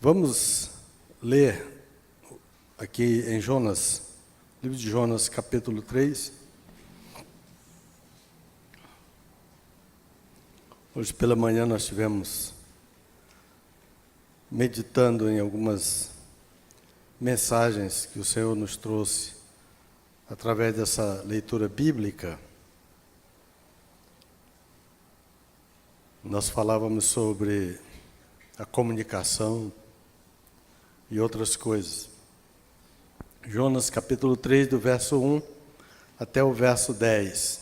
Vamos ler aqui em Jonas, livro de Jonas, capítulo 3. Hoje pela manhã nós estivemos meditando em algumas mensagens que o Senhor nos trouxe através dessa leitura bíblica. Nós falávamos sobre a comunicação e outras coisas. Jonas capítulo 3, do verso 1 até o verso 10,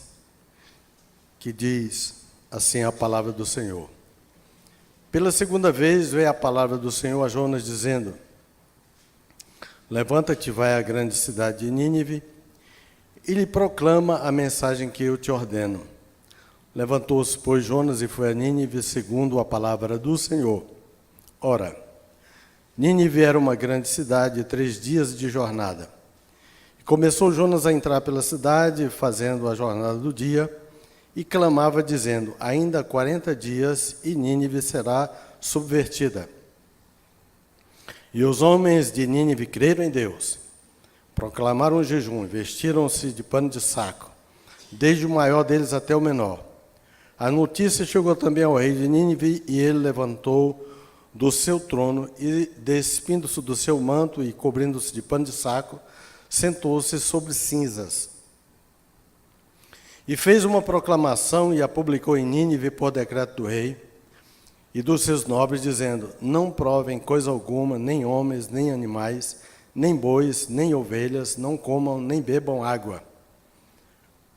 que diz assim a palavra do Senhor. Pela segunda vez veio a palavra do Senhor a Jonas dizendo: levanta-te, vai à grande cidade de Nínive e lhe proclama a mensagem que eu te ordeno. Levantou-se, pois, Jonas e foi a Nínive segundo a palavra do Senhor. Ora, Nínive era uma grande cidade, 3 dias de jornada. E começou Jonas a entrar pela cidade, fazendo a jornada do dia, e clamava, dizendo: ainda 40 dias e Nínive será subvertida. E os homens de Nínive creram em Deus, proclamaram o jejum, vestiram-se de pano de saco, desde o maior deles até o menor. A notícia chegou também ao rei de Nínive, e ele levantou do seu trono, e despindo-se do seu manto e cobrindo-se de pano de saco, sentou-se sobre cinzas. E fez uma proclamação e a publicou em Nínive por decreto do rei e dos seus nobres, dizendo: não provem coisa alguma, nem homens, nem animais, nem bois, nem ovelhas, não comam, nem bebam água.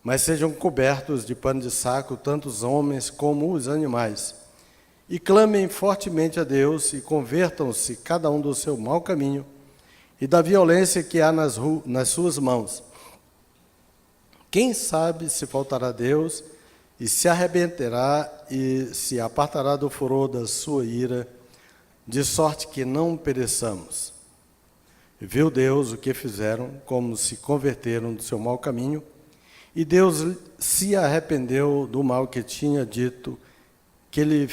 Mas sejam cobertos de pano de saco, tanto os homens como os animais. E clamem fortemente a Deus, e convertam-se cada um do seu mau caminho, e da violência que há nas suas mãos. Quem sabe se faltará Deus, e se arrebentará, e se apartará do furor da sua ira, de sorte que não pereçamos. E viu Deus o que fizeram, como se converteram do seu mau caminho, e Deus se arrependeu do mal que tinha dito que ele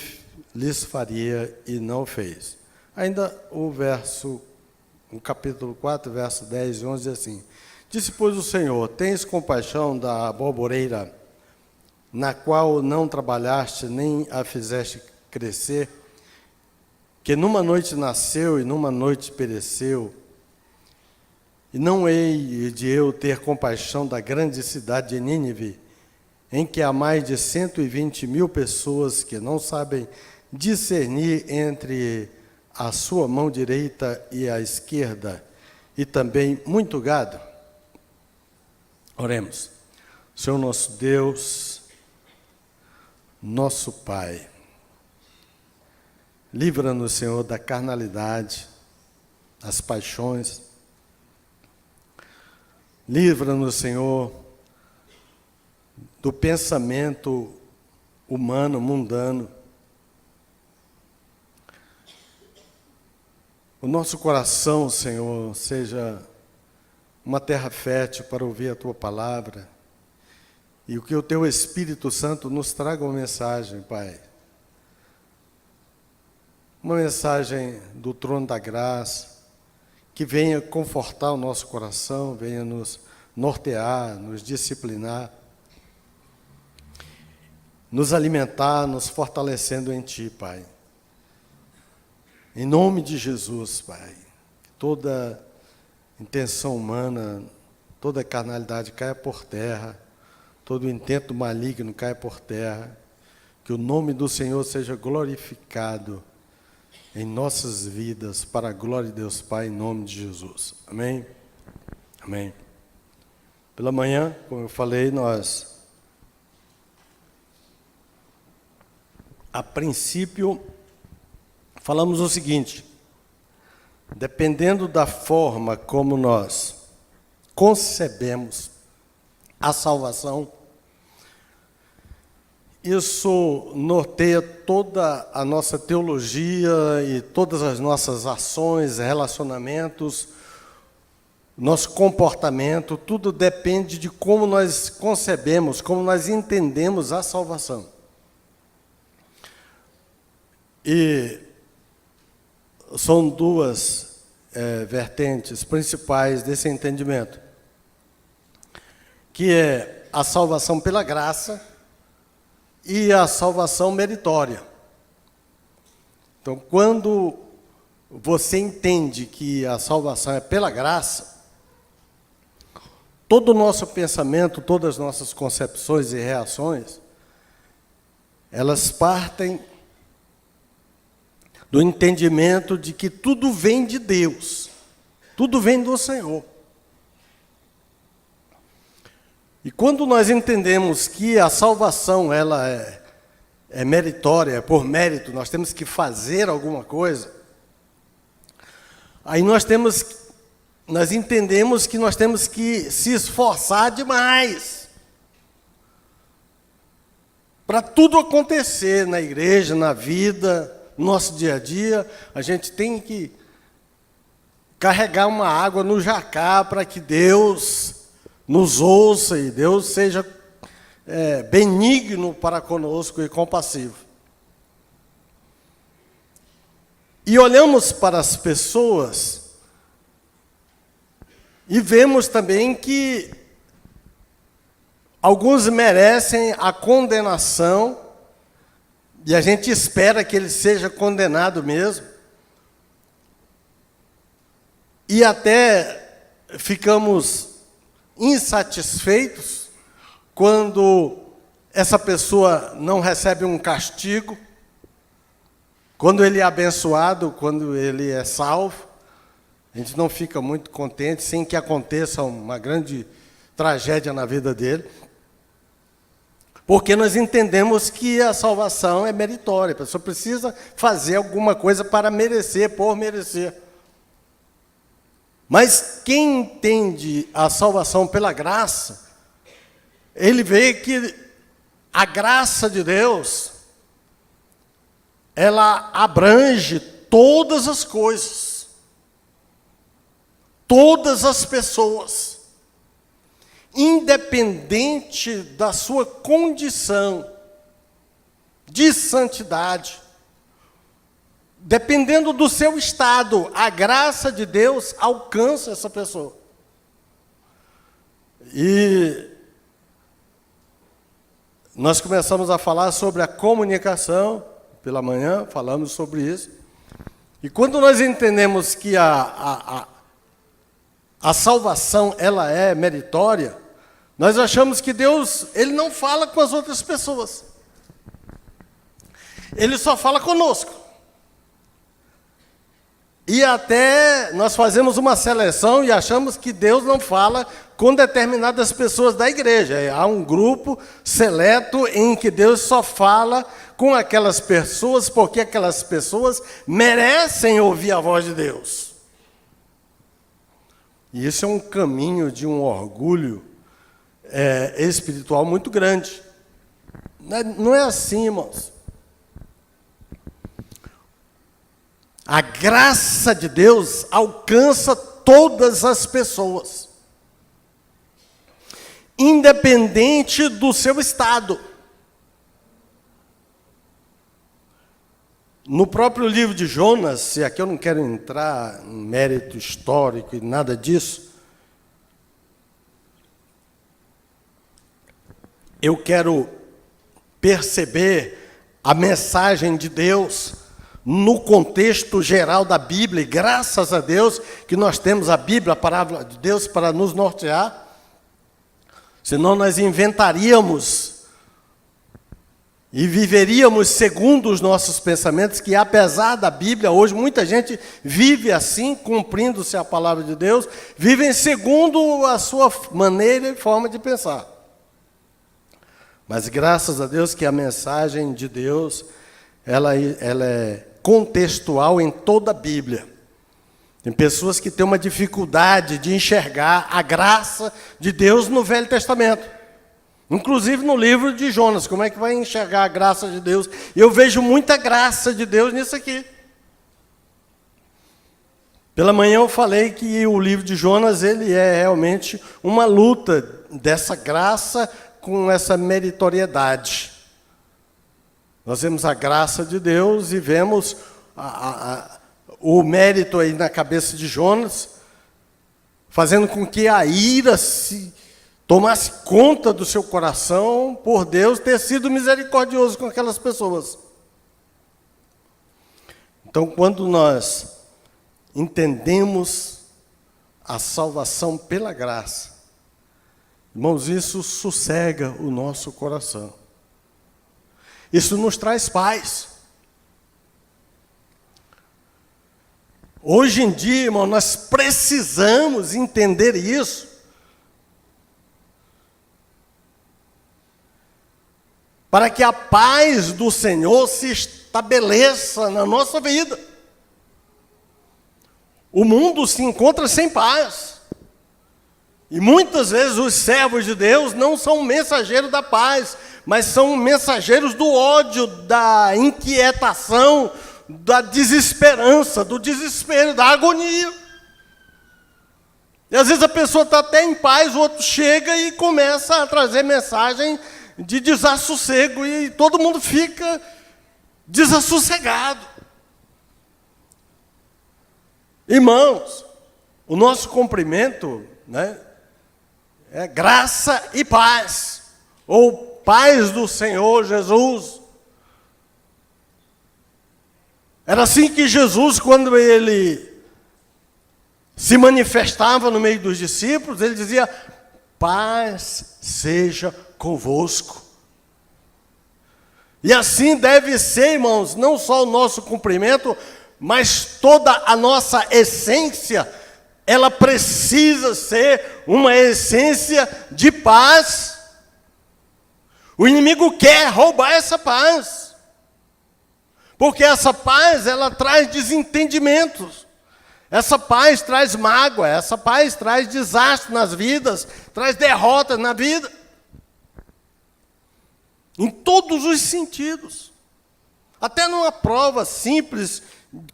lhes faria, e não fez. Ainda o capítulo 4, verso 10 e 11, diz assim: disse, pois, o Senhor: tens compaixão da arvoreira, na qual não trabalhaste, nem a fizeste crescer, que numa noite nasceu e numa noite pereceu? E não hei de eu ter compaixão da grande cidade de Nínive, em que há mais de 120.000 pessoas que não sabem discernir entre a sua mão direita e a esquerda, e também muito gado? Oremos. Senhor nosso Deus, nosso Pai, livra-nos, Senhor, da carnalidade, das paixões. Livra-nos, Senhor, do pensamento humano, mundano. O nosso coração, Senhor, seja uma terra fértil para ouvir a Tua palavra, e o que o Teu Espírito Santo nos traga uma mensagem, Pai. Uma mensagem do trono da graça, que venha confortar o nosso coração, venha nos nortear, nos disciplinar, nos alimentar, nos fortalecendo em Ti, Pai. Em nome de Jesus, Pai, toda intenção humana, toda carnalidade caia por terra, todo intento maligno caia por terra, que o nome do Senhor seja glorificado em nossas vidas, para a glória de Deus Pai, em nome de Jesus. Amém? Amém. Pela manhã, como eu falei, nós, a princípio, falamos o seguinte: dependendo da forma como nós concebemos a salvação, isso norteia toda a nossa teologia e todas as nossas ações, relacionamentos, nosso comportamento, tudo depende de como nós concebemos, como nós entendemos a salvação. E são duas vertentes principais desse entendimento, que é a salvação pela graça e a salvação meritória. Então, quando você entende que a salvação é pela graça, todo o nosso pensamento, todas as nossas concepções e reações, elas partem do entendimento de que tudo vem de Deus, tudo vem do Senhor. E quando nós entendemos que a salvação ela é meritória, é por mérito, nós temos que fazer alguma coisa, aí nós entendemos que nós temos que se esforçar demais para tudo acontecer na igreja, na vida, no nosso dia a dia. A gente tem que carregar uma água no jacá para que Deus nos ouça e Deus seja benigno para conosco e compassivo. E olhamos para as pessoas e vemos também que alguns merecem a condenação, e a gente espera que ele seja condenado mesmo. E até ficamos insatisfeitos quando essa pessoa não recebe um castigo, quando ele é abençoado, quando ele é salvo. A gente não fica muito contente sem que aconteça uma grande tragédia na vida dele, porque nós entendemos que a salvação é meritória. A pessoa precisa fazer alguma coisa para merecer, por merecer. Mas quem entende a salvação pela graça, ele vê que a graça de Deus, ela abrange todas as coisas, todas as pessoas, independente da sua condição de santidade, dependendo do seu estado, a graça de Deus alcança essa pessoa. E nós começamos a falar sobre a comunicação, pela manhã falamos sobre isso, e quando nós entendemos que a salvação ela é meritória, nós achamos que Deus, ele não fala com as outras pessoas. Ele só fala conosco. E até nós fazemos uma seleção e achamos que Deus não fala com determinadas pessoas da igreja. Há um grupo seleto em que Deus só fala com aquelas pessoas porque aquelas pessoas merecem ouvir a voz de Deus. E isso é um caminho de um orgulho espiritual muito grande. Não é assim, irmãos. A graça de Deus alcança todas as pessoas, independente do seu estado. No próprio livro de Jonas, e aqui eu não quero entrar em mérito histórico e nada disso, eu quero perceber a mensagem de Deus no contexto geral da Bíblia, e graças a Deus que nós temos a Bíblia, a palavra de Deus, para nos nortear. Senão nós inventaríamos e viveríamos segundo os nossos pensamentos, que apesar da Bíblia, hoje muita gente vive assim, cumprindo-se a palavra de Deus, vivem segundo a sua maneira e forma de pensar. Mas graças a Deus que a mensagem de Deus, ela é contextual em toda a Bíblia. Tem pessoas que têm uma dificuldade de enxergar a graça de Deus no Velho Testamento. Inclusive no livro de Jonas, como é que vai enxergar a graça de Deus? Eu vejo muita graça de Deus nisso aqui. Pela manhã eu falei que o livro de Jonas, ele é realmente uma luta dessa graça com essa meritoriedade. Nós vemos a graça de Deus e vemos o mérito aí na cabeça de Jonas, fazendo com que a ira se tomasse conta do seu coração, por Deus ter sido misericordioso com aquelas pessoas. Então, quando nós entendemos a salvação pela graça, irmãos, isso sossega o nosso coração. Isso nos traz paz. Hoje em dia, irmão, nós precisamos entender isso. Para que a paz do Senhor se estabeleça na nossa vida. O mundo se encontra sem paz. E muitas vezes os servos de Deus não são mensageiros da paz, mas são mensageiros do ódio, da inquietação, da desesperança, do desespero, da agonia. E às vezes a pessoa está até em paz, o outro chega e começa a trazer mensagem de desassossego, e todo mundo fica desassossegado. Irmãos, o nosso cumprimento, né, é graça e paz, ou paz do Senhor Jesus. Era assim que Jesus, quando ele se manifestava no meio dos discípulos, ele dizia: paz seja convosco. E assim deve ser, irmãos, não só o nosso cumprimento, mas toda a nossa essência, ela precisa ser uma essência de paz. O inimigo quer roubar essa paz, porque essa paz, ela traz desentendimentos, essa paz traz mágoa, essa paz traz desastre nas vidas, traz derrotas na vida, em todos os sentidos. Até numa prova simples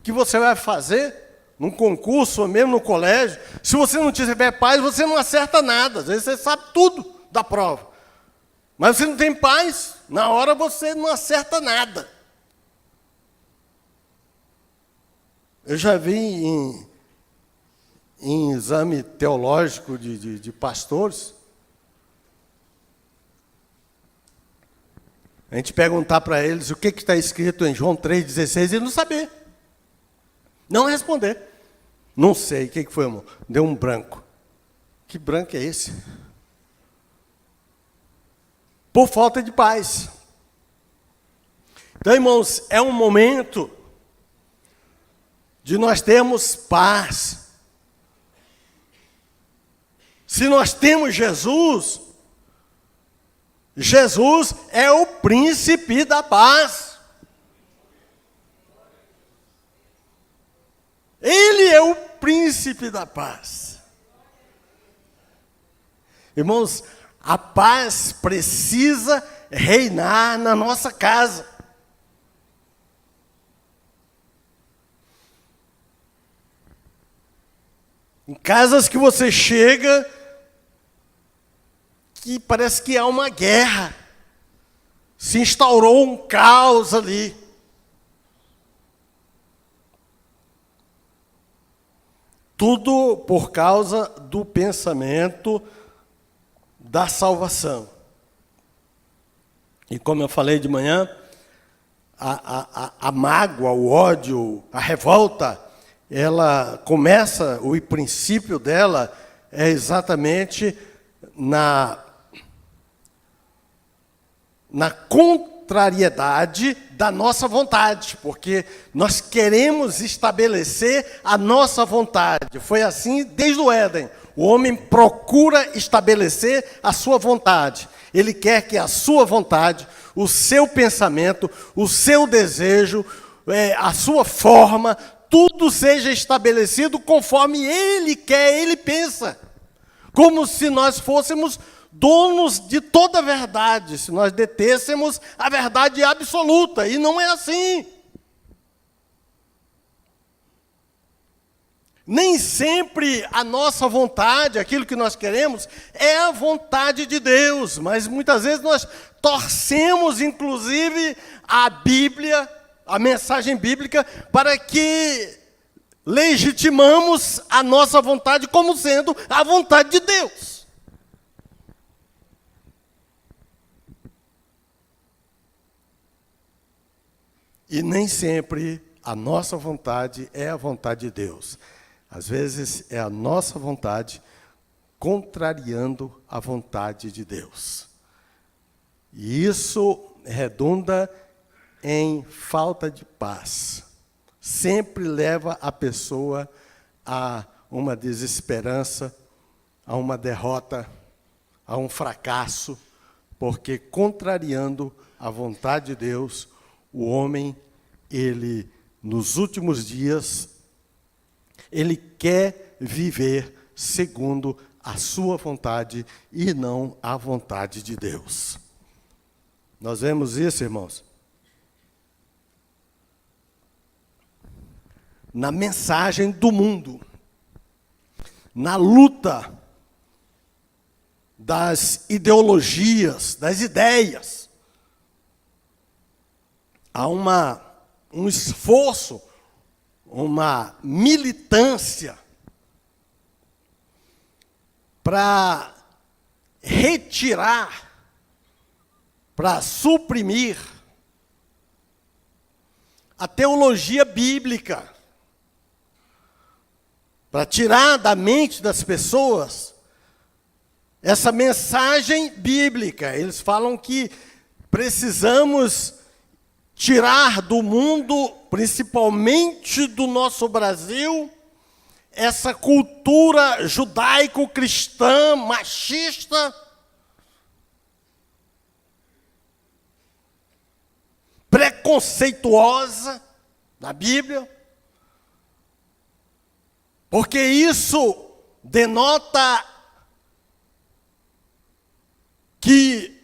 que você vai fazer, num concurso ou mesmo no colégio, se você não tiver paz, você não acerta nada. Às vezes você sabe tudo da prova, mas você não tem paz, na hora você não acerta nada. Eu já vi em exame teológico de pastores, a gente perguntar para eles o que está escrito em João 3,16 e não saber. Não responder. Não sei, o que foi, irmão? Deu um branco. Que branco é esse? Por falta de paz. Então, irmãos, é um momento de nós termos paz. Se nós temos Jesus, Jesus é o príncipe da paz. Ele é o príncipe da paz. Irmãos, a paz precisa reinar na nossa casa. Em casas que você chega, que parece que há uma guerra, se instaurou um caos ali. Tudo por causa do pensamento da salvação. E como eu falei de manhã, a mágoa, o ódio, a revolta, ela começa, o princípio dela é exatamente na contrariedade da nossa vontade, porque nós queremos estabelecer a nossa vontade. Foi assim desde o Éden. O homem procura estabelecer a sua vontade. Ele quer que a sua vontade, o seu pensamento, o seu desejo, a sua forma, tudo seja estabelecido conforme ele quer, ele pensa. Como se nós fôssemos donos de toda a verdade, se nós detêssemos a verdade absoluta, e não é assim. Nem sempre a nossa vontade, aquilo que nós queremos, é a vontade de Deus, mas muitas vezes nós torcemos, inclusive, a Bíblia, a mensagem bíblica, para que legitimamos a nossa vontade como sendo a vontade de Deus. E nem sempre a nossa vontade é a vontade de Deus. Às vezes é a nossa vontade contrariando a vontade de Deus. E isso redunda em falta de paz. Sempre leva a pessoa a uma desesperança, a uma derrota, a um fracasso, porque contrariando a vontade de Deus, o homem, ele, nos últimos dias, ele quer viver segundo a sua vontade e não a vontade de Deus. Nós vemos isso, irmãos, na mensagem do mundo, na luta das ideologias, das ideias. Há um esforço, uma militância para retirar, para suprimir a teologia bíblica, para tirar da mente das pessoas essa mensagem bíblica. Eles falam que precisamos tirar do mundo, principalmente do nosso Brasil, essa cultura judaico-cristã, machista, preconceituosa da Bíblia, porque isso denota que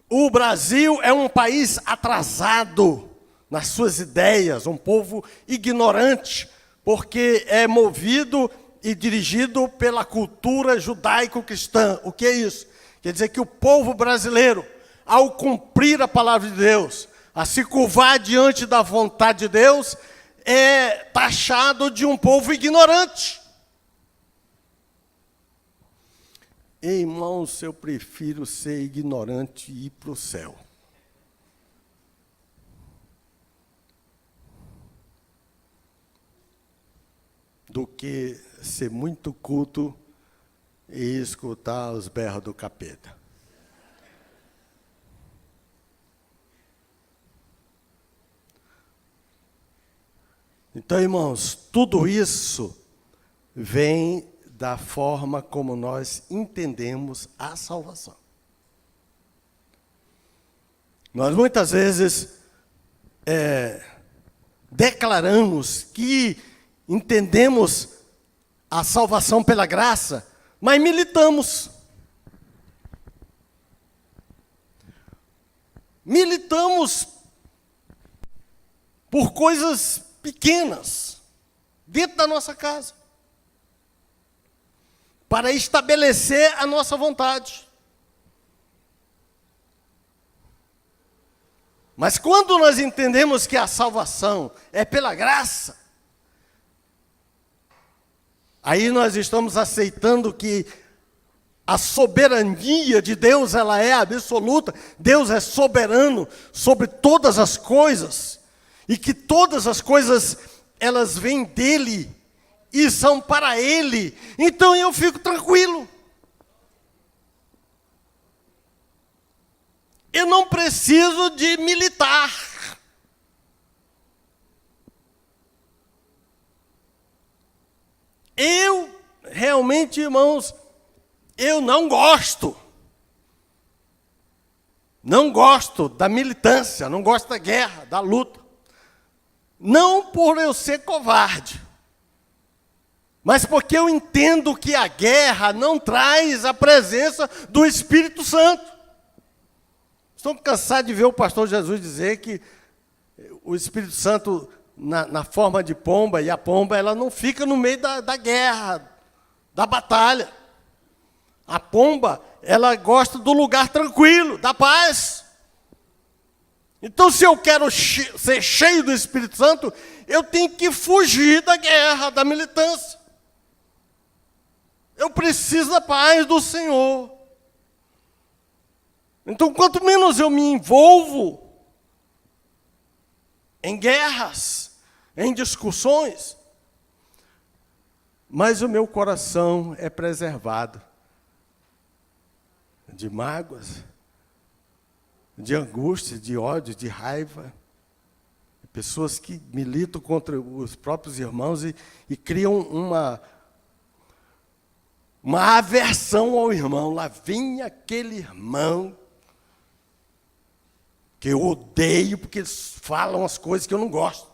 o Brasil é um país atrasado nas suas ideias, um povo ignorante, porque é movido e dirigido pela cultura judaico-cristã. O que é isso? Quer dizer que o povo brasileiro, ao cumprir a palavra de Deus, a se curvar diante da vontade de Deus, é taxado de um povo ignorante. Irmãos, eu prefiro ser ignorante e ir para o céu. Do que ser muito culto e escutar os berros do capeta. Então, irmãos, tudo isso vem da forma como nós entendemos a salvação. Nós muitas vezes declaramos que entendemos a salvação pela graça, mas militamos. Militamos por coisas pequenas, dentro da nossa casa, para estabelecer a nossa vontade. Mas quando nós entendemos que a salvação é pela graça, aí nós estamos aceitando que a soberania de Deus, ela é absoluta, Deus é soberano sobre todas as coisas, e que todas as coisas, elas vêm dele, e são para ele. Então eu fico tranquilo. Eu não preciso de militar. Eu, realmente, irmãos, eu não gosto. Não gosto da militância, não gosto da guerra, da luta. Não por eu ser covarde, mas porque eu entendo que a guerra não traz a presença do Espírito Santo. Estou cansado de ver o pastor Jesus dizer que o Espírito Santo, na forma de pomba, e a pomba ela não fica no meio da guerra, da batalha. A pomba, ela gosta do lugar tranquilo, da paz. Então, se eu quero ser cheio do Espírito Santo, eu tenho que fugir da guerra, da militância. Eu preciso da paz do Senhor. Então, quanto menos eu me envolvo em guerras, em discussões, mais o meu coração é preservado de mágoas, de angústia, de ódio, de raiva. Pessoas que militam contra os próprios irmãos e criam uma aversão ao irmão. Lá vem aquele irmão que eu odeio porque eles falam as coisas que eu não gosto.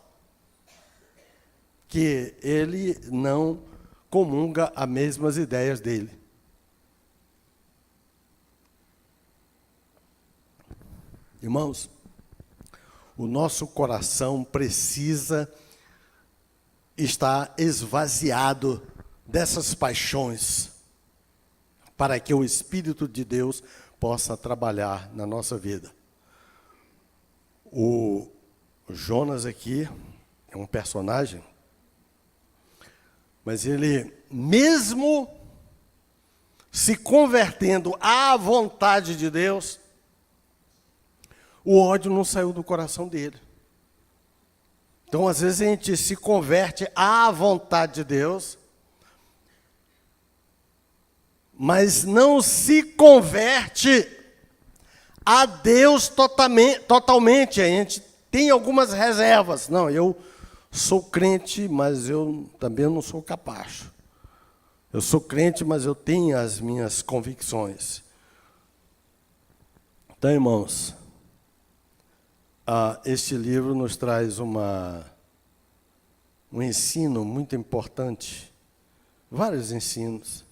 Que ele não comunga as mesmas ideias dele. Irmãos, o nosso coração precisa estar esvaziado dessas paixões para que o Espírito de Deus possa trabalhar na nossa vida. O Jonas aqui é um personagem, mas ele, mesmo se convertendo à vontade de Deus, o ódio não saiu do coração dele. Então, às vezes, a gente se converte à vontade de Deus, mas não se converte a Deus totalmente. A gente tem algumas reservas. Não, eu sou crente, mas eu também não sou capacho. Eu sou crente, mas eu tenho as minhas convicções. Então, irmãos, este livro nos traz um ensino muito importante, vários ensinos.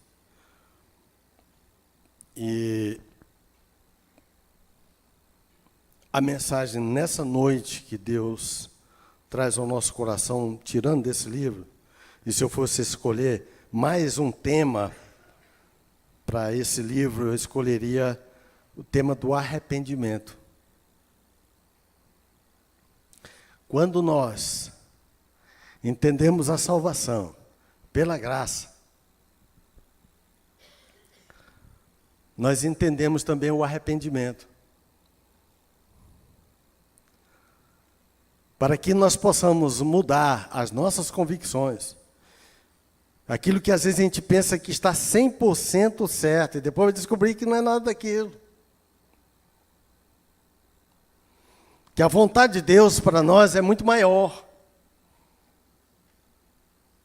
E a mensagem nessa noite que Deus traz ao nosso coração, tirando desse livro, e se eu fosse escolher mais um tema para esse livro, eu escolheria o tema do arrependimento. Quando nós entendemos a salvação pela graça, nós entendemos também o arrependimento. Para que nós possamos mudar as nossas convicções, aquilo que às vezes a gente pensa que está 100% certo, e depois vai descobrir que não é nada daquilo. Que a vontade de Deus para nós é muito maior.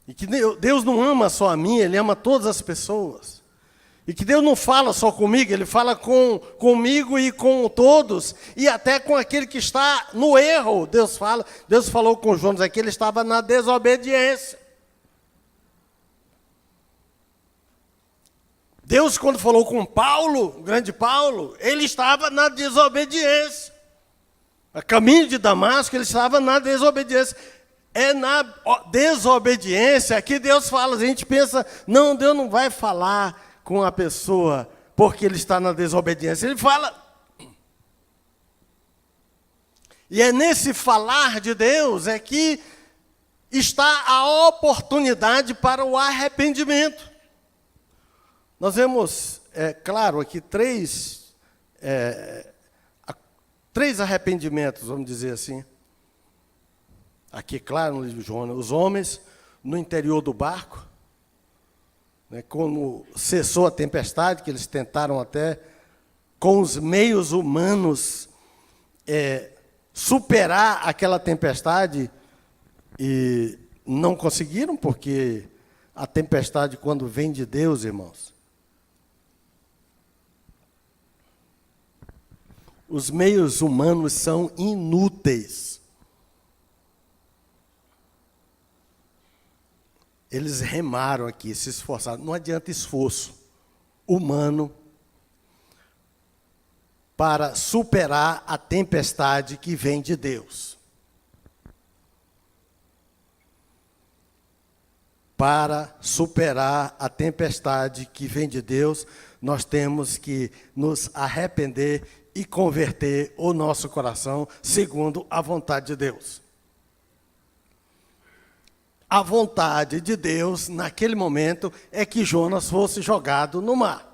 E que Deus não ama só a mim, Ele ama todas as pessoas. E que Deus não fala só comigo, Ele fala comigo e com todos, e até com aquele que está no erro. Deus falou com Jonas aqui, ele estava na desobediência. Deus, quando falou com Paulo, o grande Paulo, ele estava na desobediência. A caminho de Damasco, ele estava na desobediência. É na desobediência que Deus fala. A gente pensa, não, Deus não vai falar com a pessoa porque ele está na desobediência. Ele fala. E é nesse falar de Deus é que está a oportunidade para o arrependimento. Nós vemos, claro, aqui três arrependimentos, vamos dizer assim. Aqui, claro, no livro de Jonas, os homens no interior do barco, né, quando cessou a tempestade, que eles tentaram até, com os meios humanos, superar aquela tempestade, e não conseguiram, porque a tempestade, quando vem de Deus, irmãos, os meios humanos são inúteis. Eles remaram aqui, se esforçaram. Não adianta esforço humano para superar a tempestade que vem de Deus. Para superar a tempestade que vem de Deus, nós temos que nos arrepender e converter o nosso coração segundo a vontade de Deus. A vontade de Deus, naquele momento, é que Jonas fosse jogado no mar.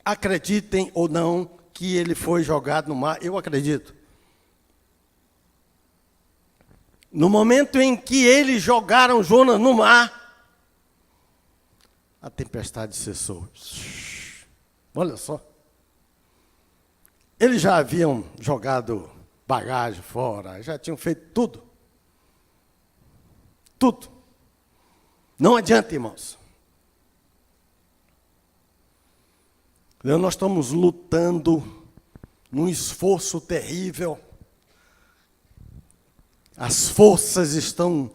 Acreditem ou não que ele foi jogado no mar, eu acredito. No momento em que eles jogaram Jonas no mar, a tempestade cessou. Olha só. Eles já haviam jogado bagagem fora, já tinham feito tudo. Tudo. Não adianta, irmãos. Nós estamos lutando num esforço terrível. As forças estão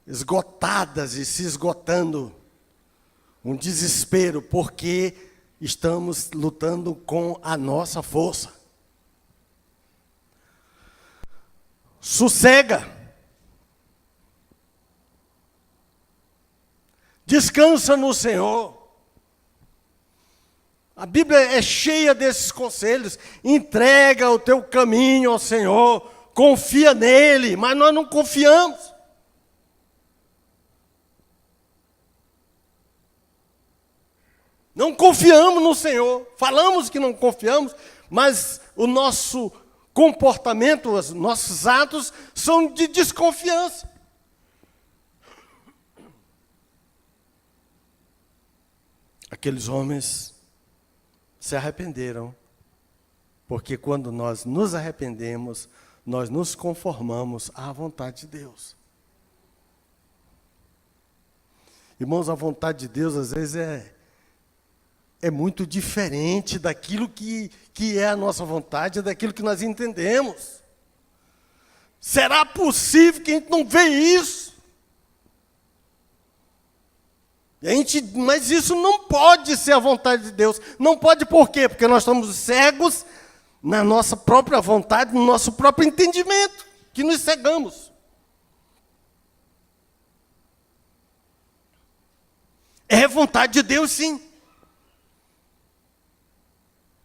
esgotadas e se esgotando. Um desespero, porque estamos lutando com a nossa força. Sossega. Descansa no Senhor. A Bíblia é cheia desses conselhos. Entrega o teu caminho ao Senhor. Confia nele, mas nós não confiamos. Não confiamos no Senhor. Falamos que não confiamos, mas o nosso comportamento, os nossos atos são de desconfiança. Aqueles homens se arrependeram, porque quando nós nos arrependemos, nós nos conformamos à vontade de Deus. Irmãos, a vontade de Deus às vezes é muito diferente daquilo que é a nossa vontade, daquilo que nós entendemos. Será possível que a gente não vê isso? Mas isso não pode ser a vontade de Deus. Não pode por quê? Porque nós estamos cegos na nossa própria vontade, no nosso próprio entendimento, que nos cegamos. É vontade de Deus, sim.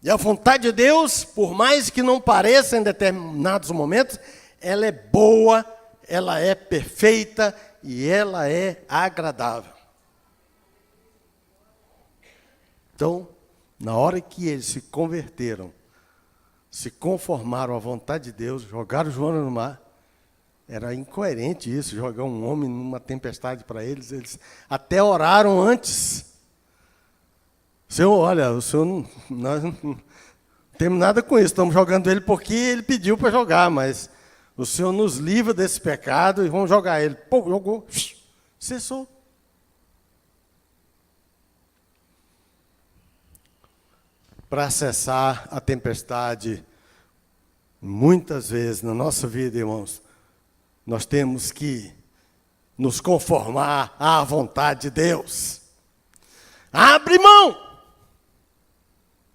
E a vontade de Deus, por mais que não pareça em determinados momentos, ela é boa, ela é perfeita e ela é agradável. Então, na hora que eles se converteram, se conformaram à vontade de Deus, jogaram Jonas no mar, era incoerente isso, jogar um homem numa tempestade para eles. Eles até oraram antes. Senhor, olha, o Senhor, nós não temos nada com isso, estamos jogando ele porque ele pediu para jogar, mas o Senhor nos livra desse pecado e vamos jogar ele. Pô, jogou, cessou. Para acessar a tempestade, muitas vezes na nossa vida, irmãos, nós temos que nos conformar à vontade de Deus. Abre mão!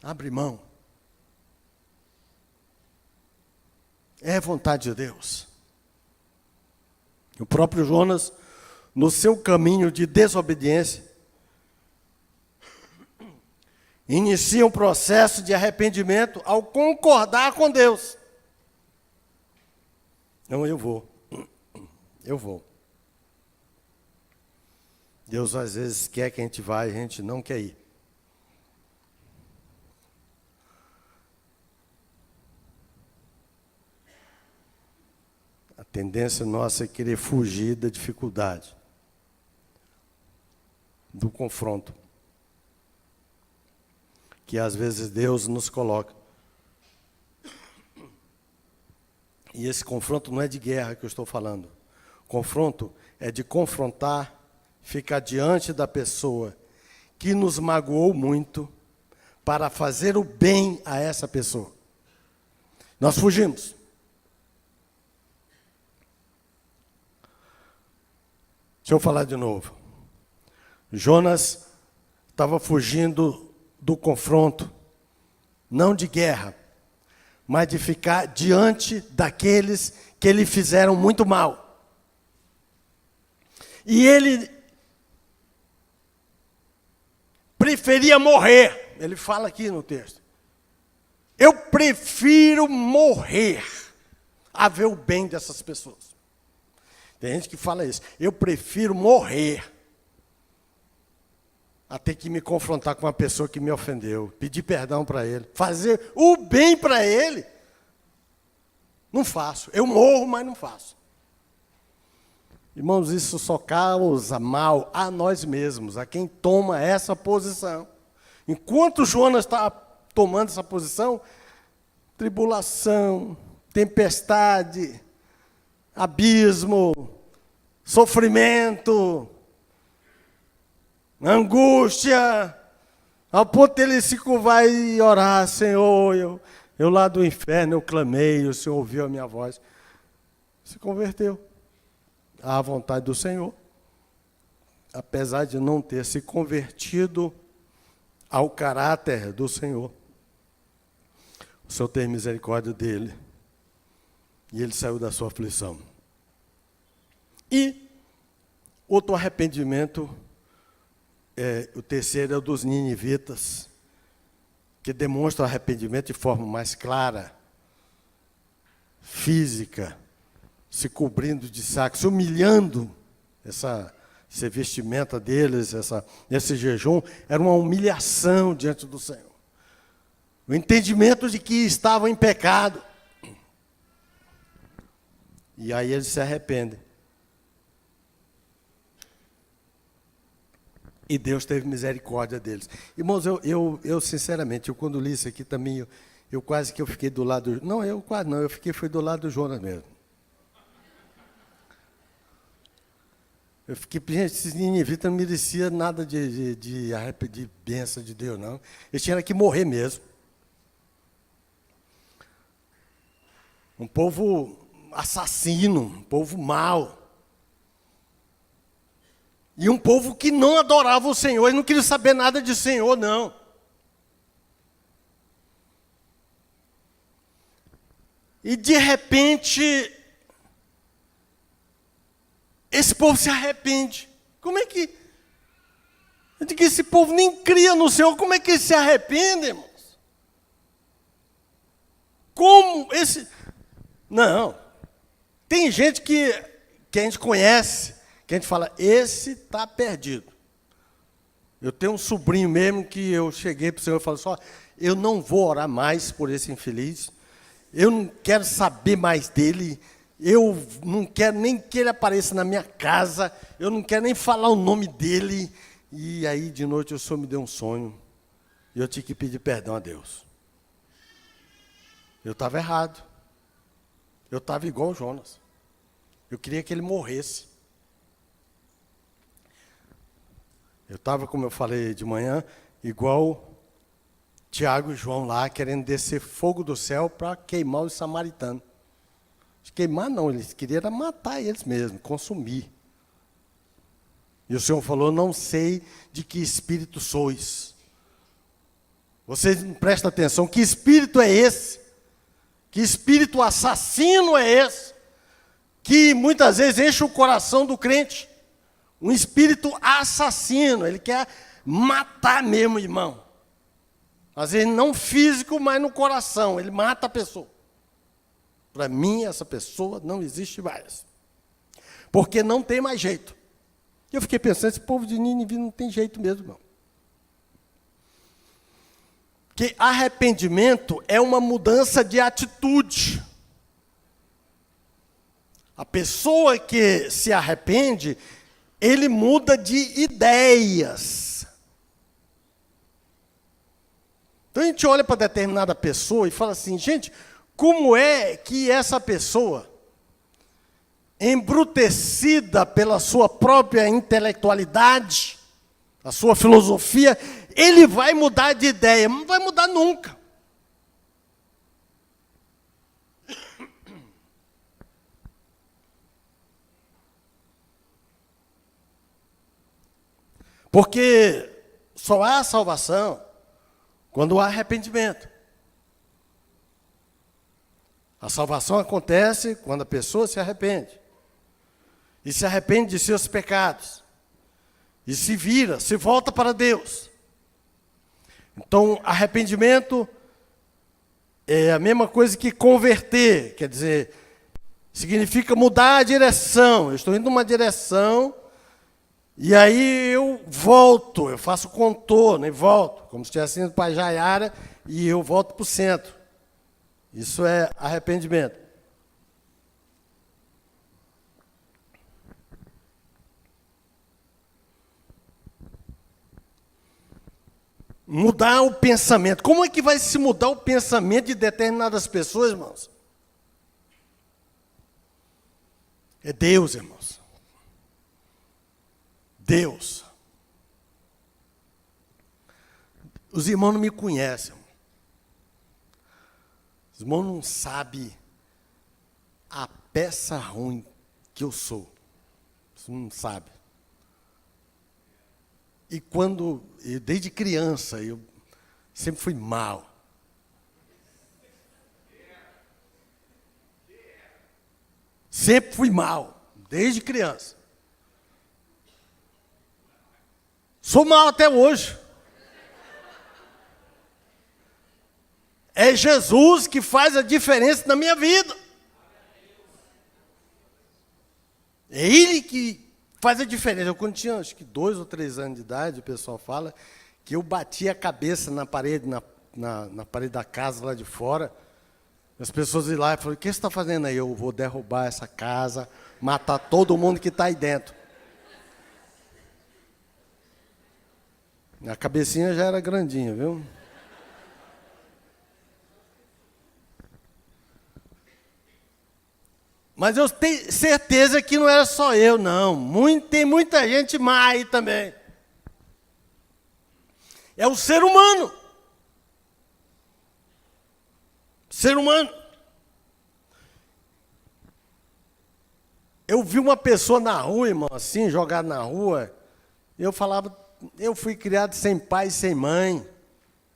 Abre mão. É vontade de Deus. O próprio Jonas, no seu caminho de desobediência, inicia um processo de arrependimento ao concordar com Deus. Não, eu vou. Deus às vezes quer que a gente vá e a gente não quer ir. A tendência nossa é querer fugir da dificuldade, do confronto, que às vezes Deus nos coloca. E esse confronto não é de guerra que eu estou falando. Confronto é de confrontar, ficar diante da pessoa que nos magoou muito, para fazer o bem a essa pessoa. Nós fugimos. Deixa eu falar de novo. Jonas estava fugindo do confronto, não de guerra, mas de ficar diante daqueles que lhe fizeram muito mal. E ele preferia morrer ele fala aqui no texto, eu prefiro morrer a ver o bem dessas pessoas. Tem gente que fala isso, eu prefiro morrer a ter que me confrontar com uma pessoa que me ofendeu, pedir perdão para ele, fazer o bem para ele. Não faço, eu morro, mas não faço. Irmãos, isso só causa mal a nós mesmos, a quem toma essa posição. Enquanto Jonas está tomando essa posição, tribulação, tempestade, abismo, sofrimento, angústia, ao ponto de ele se curvar e orar, Senhor, eu lá do inferno eu clamei, o Senhor ouviu a minha voz. Se converteu à vontade do Senhor, apesar de não ter se convertido ao caráter do Senhor. O Senhor teve misericórdia dele, e ele saiu da sua aflição. E outro arrependimento, o terceiro é o dos ninivitas, que demonstra o arrependimento de forma mais clara, física, se cobrindo de saco, se humilhando. Essa vestimenta deles, esse jejum, era uma humilhação diante do Senhor. O entendimento de que estavam em pecado. E aí eles se arrependem. E Deus teve misericórdia deles. Irmãos, eu sinceramente, quando li isso aqui também, eu quase que eu fiquei do lado... Não, eu quase não, fui do lado do Jonas mesmo. Eu fiquei, gente, esses ninivitas não mereciam nada de bênção de Deus, não. Eles tinham que morrer mesmo. Um povo assassino, um povo mau. E um povo que não adorava o Senhor, e não queria saber nada de Senhor, não. E de repente, esse povo se arrepende. Como é que... Eu digo que esse povo nem cria no Senhor, como é que eles se arrependem, irmãos? Como esse... Não. Tem gente que a gente conhece, que a gente fala, esse está perdido. Eu tenho um sobrinho mesmo que eu cheguei para o Senhor e falei, eu não vou orar mais por esse infeliz, eu não quero saber mais dele, eu não quero nem que ele apareça na minha casa, eu não quero nem falar o nome dele. E aí, de noite, o Senhor me deu um sonho, e eu tive que pedir perdão a Deus. Eu estava errado. Eu estava igual o Jonas. Eu queria que ele morresse. Eu estava, como eu falei de manhã, igual Tiago e João lá, querendo descer fogo do céu para queimar os samaritanos. Queimar não, eles queriam matar eles mesmos, consumir. E o Senhor falou, não sei de que espírito sois. Vocês não prestam atenção, que espírito é esse? Que espírito assassino é esse? Que muitas vezes enche o coração do crente. Um espírito assassino, ele quer matar mesmo, irmão. Às vezes não físico, mas no coração, ele mata a pessoa. Para mim, essa pessoa não existe mais. Porque não tem mais jeito. Eu fiquei pensando, esse povo de Nínive não tem jeito mesmo, não. Que arrependimento é uma mudança de atitude. A pessoa que se arrepende, ele muda de ideias. Então a gente olha para determinada pessoa e fala assim, gente, como é que essa pessoa, embrutecida pela sua própria intelectualidade, a sua filosofia, ele vai mudar de ideia? Não vai mudar nunca. Porque só há salvação quando há arrependimento. A salvação acontece quando a pessoa se arrepende. E se arrepende de seus pecados. E se vira, se volta para Deus. Então, arrependimento é a mesma coisa que converter, quer dizer, significa mudar a direção. Eu estou indo numa direção e aí eu volto, eu faço contorno e volto, como se estivesse indo para Jaiara e eu volto para o centro. Isso é arrependimento. Mudar o pensamento. Como é que vai se mudar o pensamento de determinadas pessoas, irmãos? É Deus, irmãos. Deus. Os irmãos não me conhecem. Os irmãos não sabem a peça ruim que eu sou. Você não sabe. E desde criança, eu sempre fui mal. Sempre fui mal, desde criança. Sou mal até hoje. É Jesus que faz a diferença na minha vida. É Ele que faz a diferença. Eu, quando tinha acho que 2 ou 3 anos de idade, o pessoal fala que eu batia a cabeça na parede, na parede da casa lá de fora. As pessoas iam lá e falaram, o que você está fazendo aí? Eu vou derrubar essa casa, matar todo mundo que está aí dentro. A cabecinha já era grandinha, viu? Mas eu tenho certeza que não era só eu, não. Tem muita gente má aí também. É o ser humano. Ser humano. Eu vi uma pessoa na rua, irmão, assim, jogada na rua. Eu falava, eu fui criado sem pai e sem mãe.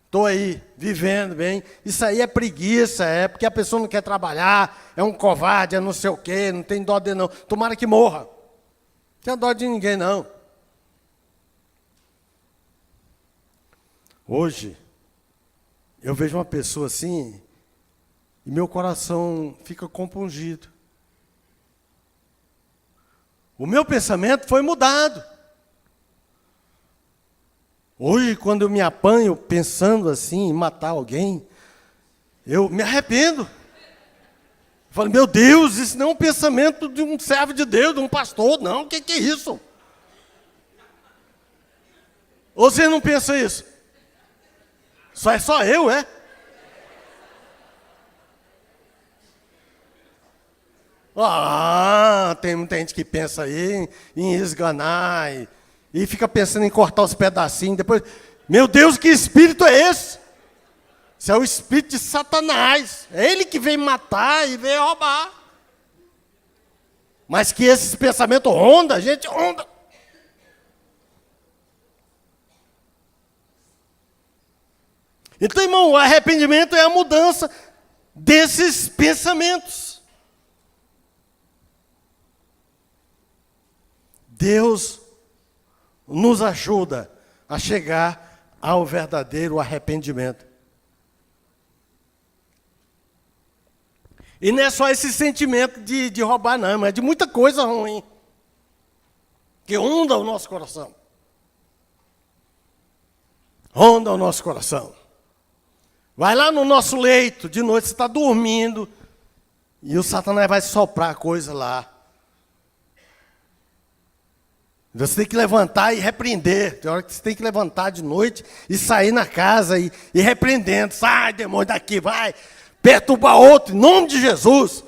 Estou aí, vivendo bem. Isso aí é preguiça, é porque a pessoa não quer trabalhar, é um covarde, é não sei o quê, não tem dó de não. Tomara que morra. Não tem dó de ninguém, não. Hoje, eu vejo uma pessoa assim, e meu coração fica compungido. O meu pensamento foi mudado. Hoje, quando eu me apanho pensando assim em matar alguém, eu me arrependo. Eu falo, meu Deus, isso não é um pensamento de um servo de Deus, de um pastor, não, o que é isso? Ou você não pensa isso? Só eu, é? Tem muita gente que pensa aí em esganar e fica pensando em cortar os pedacinhos. Depois, meu Deus, que espírito é esse? Isso é o espírito de Satanás. É ele que vem matar e vem roubar. Mas que esses pensamentos rondam, a gente ronda. Então, irmão, o arrependimento é a mudança desses pensamentos. Deus nos ajuda a chegar ao verdadeiro arrependimento. E não é só esse sentimento de roubar, não, mas é de muita coisa ruim que ronda o nosso coração. Ronda o nosso coração. Vai lá no nosso leito, de noite você está dormindo, e o Satanás vai soprar coisa lá. Você tem que levantar e repreender. Tem hora que você tem que levantar de noite e sair na casa e repreendendo. Sai, demônio, daqui, vai. Perturba outro, em nome de Jesus.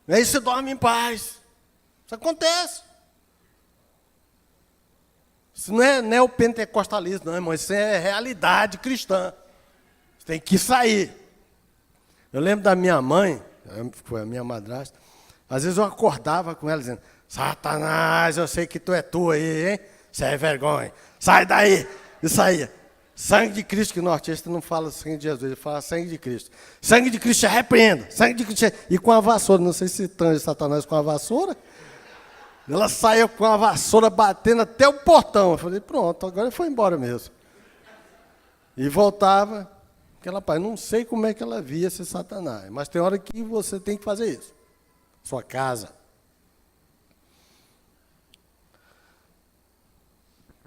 E aí você dorme em paz. Isso acontece. Isso não é o pentecostalismo, não, irmão. Isso é realidade cristã. Você tem que sair. Eu lembro da minha mãe, foi a minha madrasta. Às vezes eu acordava com ela dizendo, Satanás, eu sei que tu é tu aí, hein? Você é vergonha. Sai daí. E saía. Sangue de Cristo, que o nortista não fala sangue de Jesus, ele fala sangue de Cristo. Sangue de Cristo, repreenda. Sangue de Cristo. E com a vassoura, não sei se tange Satanás com a vassoura. Ela saiu com a vassoura batendo até o portão. Eu falei, pronto, agora ele foi embora mesmo. E voltava, aquela paz. Não sei como é que ela via esse Satanás, mas tem hora que você tem que fazer isso. Sua casa.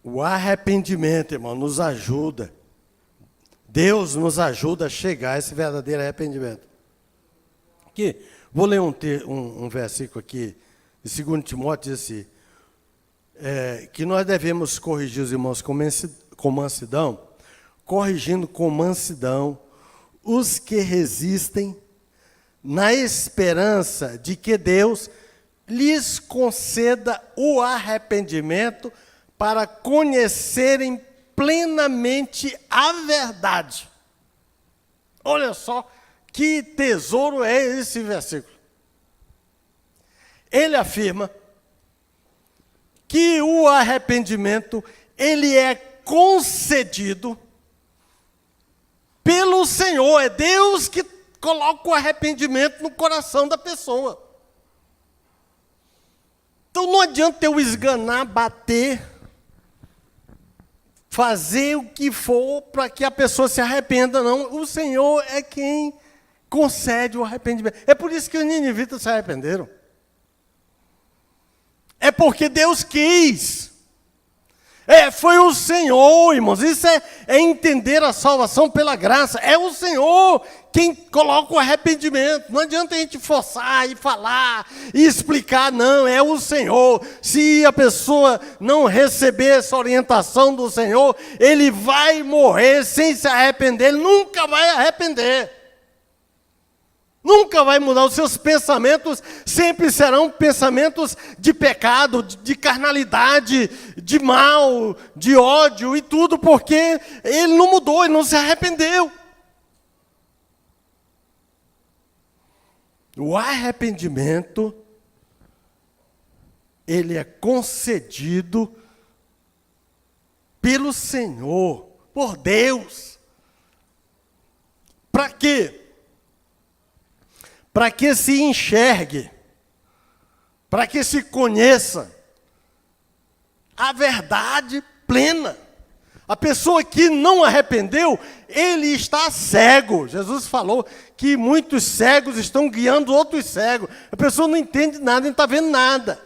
O arrependimento, irmão, nos ajuda. Deus nos ajuda a chegar a esse verdadeiro arrependimento. Aqui, vou ler um versículo aqui, de 2 Timóteo, diz assim, que nós devemos corrigir os irmãos com mansidão, corrigindo com mansidão os que resistem, na esperança de que Deus lhes conceda o arrependimento para conhecerem plenamente a verdade. Olha só que tesouro é esse versículo. Ele afirma que o arrependimento, ele é concedido pelo Senhor. É Deus que coloca o arrependimento no coração da pessoa. Então não adianta eu esganar, bater, fazer o que for para que a pessoa se arrependa, não. O Senhor é quem concede o arrependimento. É por isso que os ninivitas se arrependeram. É porque Deus quis. Foi o Senhor, irmãos. Isso é entender a salvação pela graça. É o Senhor quem coloca o arrependimento. Não adianta a gente forçar e falar e explicar, não. É o Senhor. Se a pessoa não receber essa orientação do Senhor, ele vai morrer sem se arrepender. Ele nunca vai arrepender. Nunca vai mudar. Os seus pensamentos sempre serão pensamentos de pecado, de carnalidade, de mal, de ódio e tudo, porque ele não mudou, ele não se arrependeu. O arrependimento, ele é concedido pelo Senhor, por Deus. Para quê? Para que se enxergue, para que se conheça a verdade plena. A pessoa que não arrependeu, ele está cego. Jesus falou que muitos cegos estão guiando outros cegos. A pessoa não entende nada, não está vendo nada.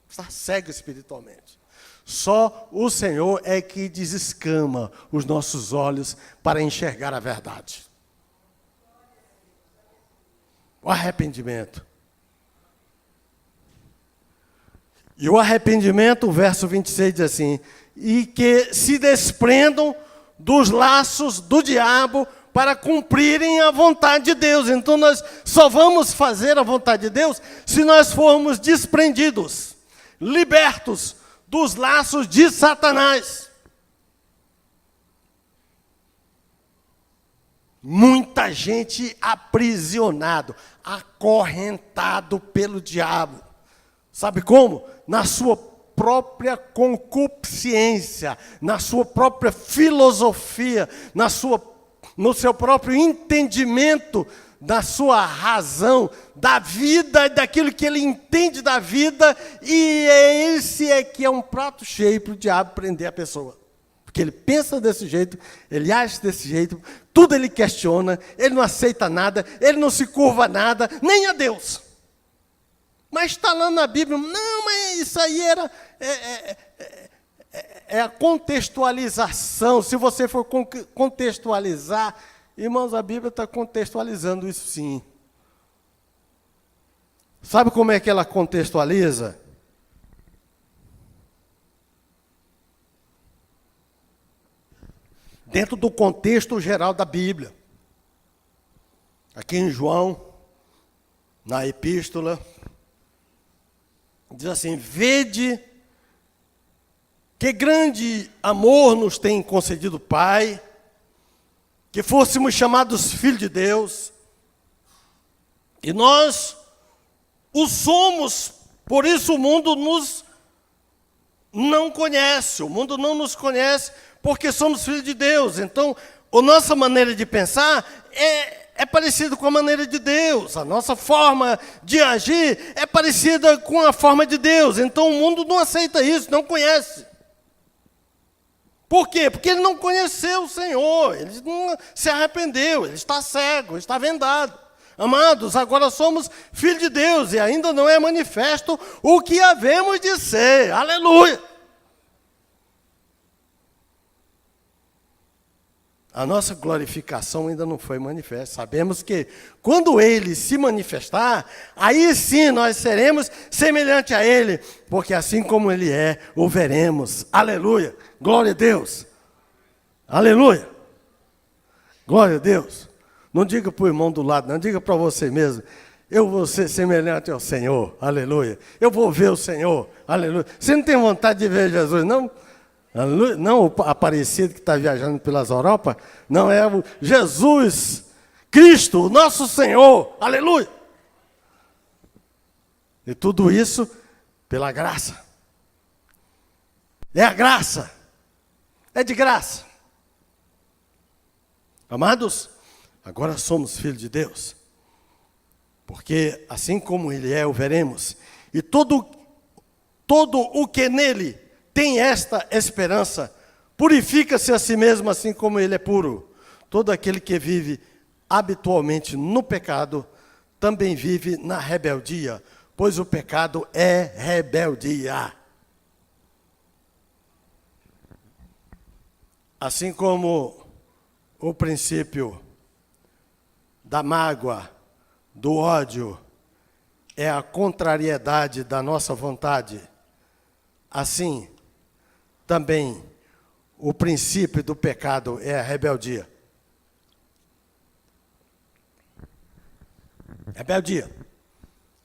Está cego espiritualmente. Só o Senhor é que desescama os nossos olhos para enxergar a verdade. O arrependimento. E o arrependimento, o verso 26 diz assim, e que se desprendam dos laços do diabo para cumprirem a vontade de Deus. Então nós só vamos fazer a vontade de Deus se nós formos desprendidos, libertos dos laços de Satanás. Muita gente aprisionado, acorrentado pelo diabo. Sabe como? Na sua própria concupiscência, na sua própria filosofia, no seu próprio entendimento da sua razão, da vida, daquilo que ele entende da vida, e esse é que é um prato cheio para o diabo prender a pessoa. Porque ele pensa desse jeito, ele age desse jeito, tudo ele questiona, ele não aceita nada, ele não se curva a nada, nem a Deus. Mas está lá na Bíblia, não, mas isso aí é a contextualização. Se você for contextualizar, irmãos, a Bíblia está contextualizando isso sim. Sabe como é que ela contextualiza? Dentro do contexto geral da Bíblia. Aqui em João, na epístola, diz assim, vede que grande amor nos tem concedido o Pai, que fôssemos chamados filhos de Deus, e nós o somos, por isso o mundo nos não conhece, o mundo não nos conhece, porque somos filhos de Deus. Então, a nossa maneira de pensar é parecida com a maneira de Deus. A nossa forma de agir é parecida com a forma de Deus. Então, o mundo não aceita isso, não conhece. Por quê? Porque ele não conheceu o Senhor, ele não se arrependeu, ele está cego, ele está vendado. Amados, agora somos filhos de Deus e ainda não é manifesto o que havemos de ser. Aleluia! A nossa glorificação ainda não foi manifesta. Sabemos que quando Ele se manifestar, aí sim nós seremos semelhante a Ele, porque assim como Ele é, o veremos. Aleluia! Glória a Deus! Aleluia! Glória a Deus! Não diga para o irmão do lado, não diga para você mesmo. Eu vou ser semelhante ao Senhor. Aleluia! Eu vou ver o Senhor. Aleluia! Você não tem vontade de ver Jesus, não? Não o Aparecido que está viajando pelas Europas, não, é o Jesus Cristo, o nosso Senhor, aleluia. E tudo isso pela graça. É a graça, é de graça. Amados, agora somos filhos de Deus, porque assim como Ele é, o veremos. E todo o que nele tem esta esperança, purifica-se a si mesmo, assim como ele é puro. Todo aquele que vive habitualmente no pecado, também vive na rebeldia, pois o pecado é rebeldia. Assim como o princípio da mágoa, do ódio, é a contrariedade da nossa vontade, assim, também, o princípio do pecado é a rebeldia. Rebeldia.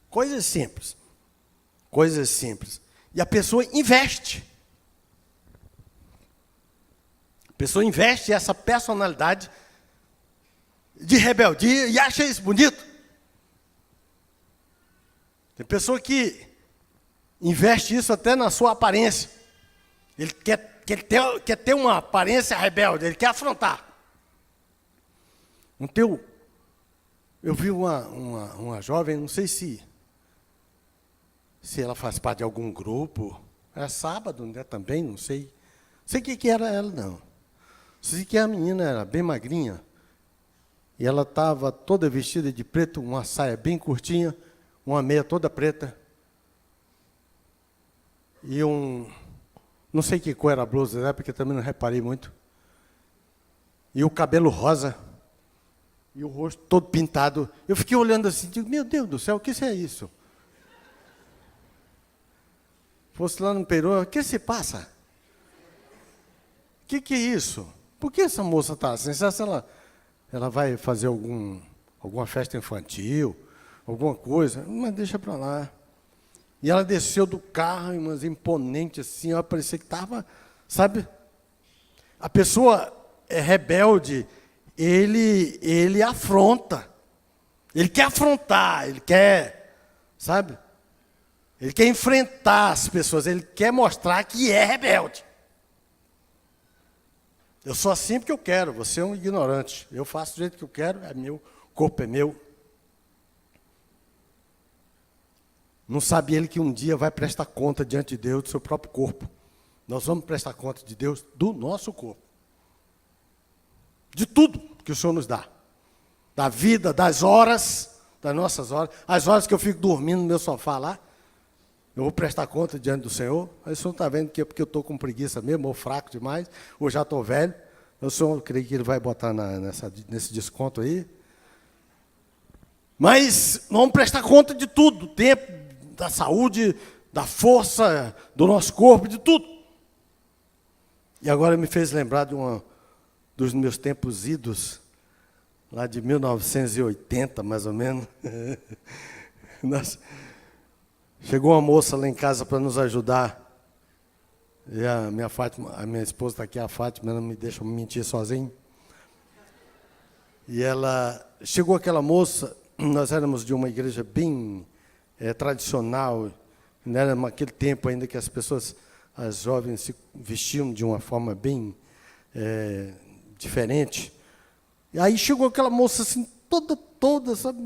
Coisas simples. Coisas simples. E a pessoa investe. A pessoa investe essa personalidade de rebeldia e acha isso bonito. Tem pessoa que investe isso até na sua aparência. Ele quer ter uma aparência rebelde, ele quer afrontar. Eu vi uma jovem, não sei se ela faz parte de algum grupo, era sábado, né, também, não sei. Não sei o que era ela, não. Sei que a menina era bem magrinha, e ela estava toda vestida de preto, uma saia bem curtinha, uma meia toda preta, e não sei que cor era a blusa, né, porque também não reparei muito. E o cabelo rosa, e o rosto todo pintado. Eu fiquei olhando assim, digo, meu Deus do céu, o que é isso? Fosse lá no Peru, o que se passa? O que é isso? Por que essa moça está assim? Se ela vai fazer alguma festa infantil, alguma coisa, mas deixa para lá. E ela desceu do carro, mas imponente assim, ó, parecia que estava, sabe? A pessoa é rebelde, ele afronta. Ele quer afrontar, ele quer, sabe? Ele quer enfrentar as pessoas, ele quer mostrar que é rebelde. Eu sou assim porque eu quero, você é um ignorante. Eu faço do jeito que eu quero, é meu, o corpo é meu. Não sabe ele que um dia vai prestar conta diante de Deus do seu próprio corpo. Nós vamos prestar conta de Deus do nosso corpo. De tudo que o Senhor nos dá. Da vida, das horas, das nossas horas. As horas que eu fico dormindo no meu sofá lá, eu vou prestar conta diante do Senhor. Aí o Senhor está vendo que é porque eu estou com preguiça mesmo, ou fraco demais, ou já estou velho. O Senhor, eu creio que Ele vai botar nesse desconto aí. Mas vamos prestar conta de tudo, do tempo, da saúde, da força, do nosso corpo, de tudo. E agora me fez lembrar dos meus tempos idos, lá de 1980, mais ou menos. Chegou uma moça lá em casa para nos ajudar. E a minha esposa está aqui, a Fátima, ela não me deixa mentir sozinho. E chegou aquela moça, nós éramos de uma igreja bem tradicional, não era naquele tempo ainda que as jovens se vestiam de uma forma bem diferente. E aí chegou aquela moça assim, toda, sabe,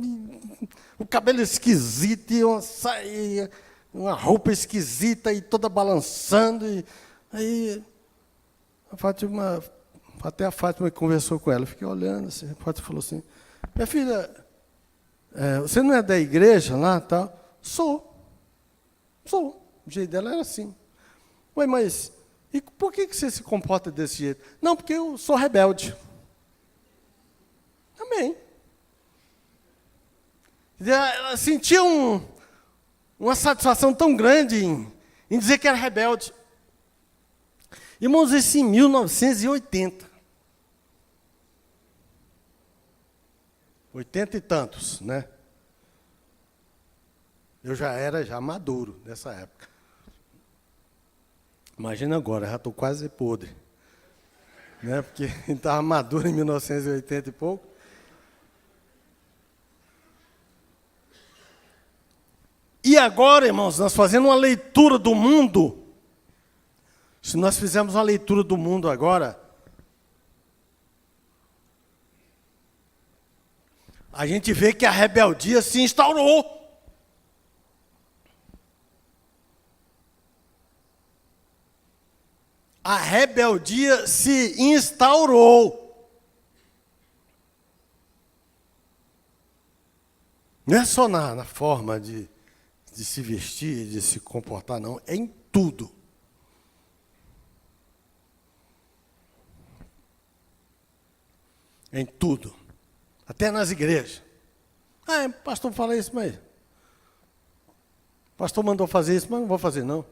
o cabelo esquisito, e uma saia, uma roupa esquisita, e toda balançando. Aí A Fátima, até a Fátima conversou com ela, eu fiquei olhando assim, a Fátima falou assim, minha filha, você não é da igreja lá, tal? Sou. O jeito dela era assim. Ué, mas e por que você se comporta desse jeito? Não, porque eu sou rebelde. Amém. Ela sentia uma satisfação tão grande em dizer que era rebelde. Irmãos, isso em 1980. 80 e tantos, né? Eu já era maduro nessa época. Imagina agora, já estou quase podre. Né? Porque estava maduro em 1980 e pouco. E agora, irmãos, nós fazendo uma leitura do mundo, se nós fizermos uma leitura do mundo agora, a gente vê que a rebeldia se instaurou. A rebeldia se instaurou. Não é só na forma de se vestir, de se comportar, não. É em tudo. Em tudo. Até nas igrejas. O pastor fala isso, mas... O pastor mandou fazer isso, mas não vou fazer, não.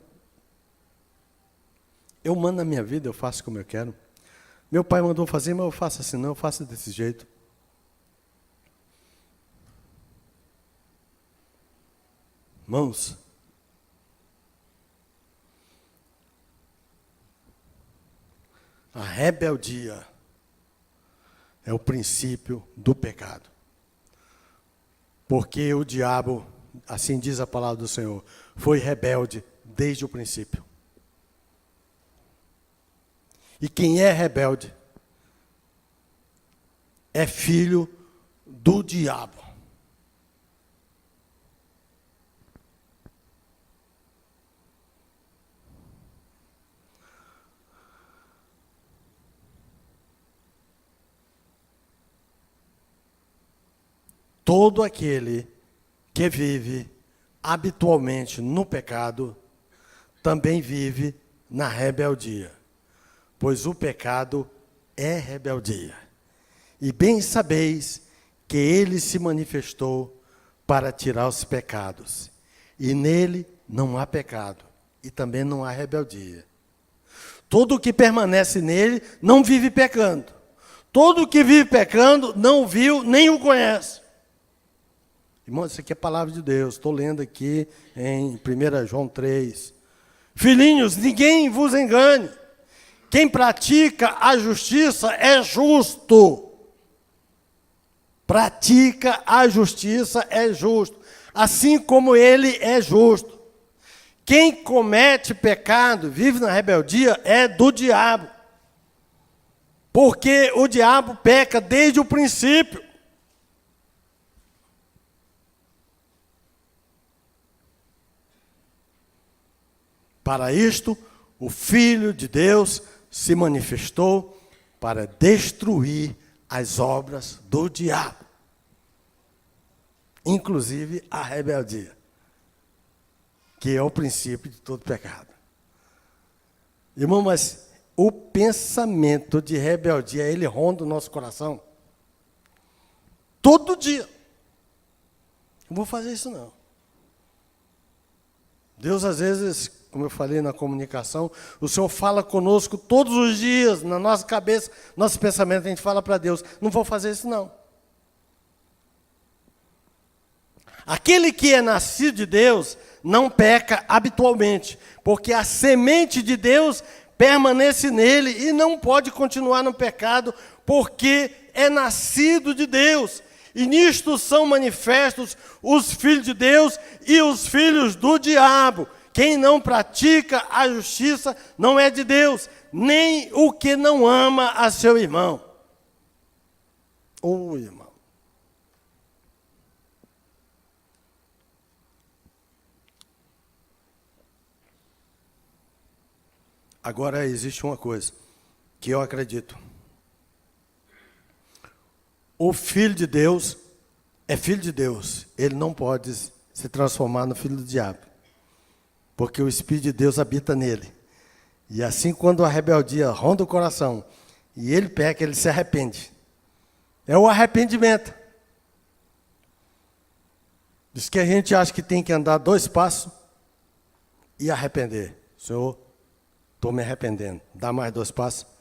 Eu mando na minha vida, eu faço como eu quero. Meu pai mandou fazer, mas eu faço assim, não, eu faço desse jeito. Irmãos, a rebeldia é o princípio do pecado. Porque o diabo, assim diz a palavra do Senhor, foi rebelde desde o princípio. E quem é rebelde é filho do diabo. Todo aquele que vive habitualmente no pecado, também vive na rebeldia. Pois o pecado é rebeldia. E bem sabeis que ele se manifestou para tirar os pecados. E nele não há pecado, e também não há rebeldia. Todo o que permanece nele não vive pecando. Todo o que vive pecando não viu nem o conhece. Irmão, isso aqui é a palavra de Deus. Estou lendo aqui em 1 João 3. Filhinhos, ninguém vos engane. Quem pratica a justiça é justo. Pratica a justiça é justo. Assim como ele é justo. Quem comete pecado, vive na rebeldia, é do diabo. Porque o diabo peca desde o princípio. Para isto, o Filho de Deus se manifestou para destruir as obras do diabo, inclusive a rebeldia, que é o princípio de todo pecado. Irmão, mas o pensamento de rebeldia, ele ronda o nosso coração todo dia. Não vou fazer isso, não. Deus, às vezes, como eu falei na comunicação, o Senhor fala conosco todos os dias, na nossa cabeça, nosso pensamento, a gente fala para Deus, não vou fazer isso não. Aquele que é nascido de Deus não peca habitualmente, porque a semente de Deus permanece nele e não pode continuar no pecado, porque é nascido de Deus. E nisto são manifestos os filhos de Deus e os filhos do diabo. Quem não pratica a justiça não é de Deus, nem o que não ama a seu irmão. Irmão. Agora existe uma coisa. que eu acredito. O Filho de Deus é Filho de Deus. Ele não pode se transformar no filho do diabo, porque o Espírito de Deus habita nele. E assim, quando a rebeldia ronda o coração e ele peca, ele se arrepende. É o arrependimento. Diz que a gente acha que tem que andar 2 passos e arrepender. Senhor, estou me arrependendo. Dá mais 2 passos.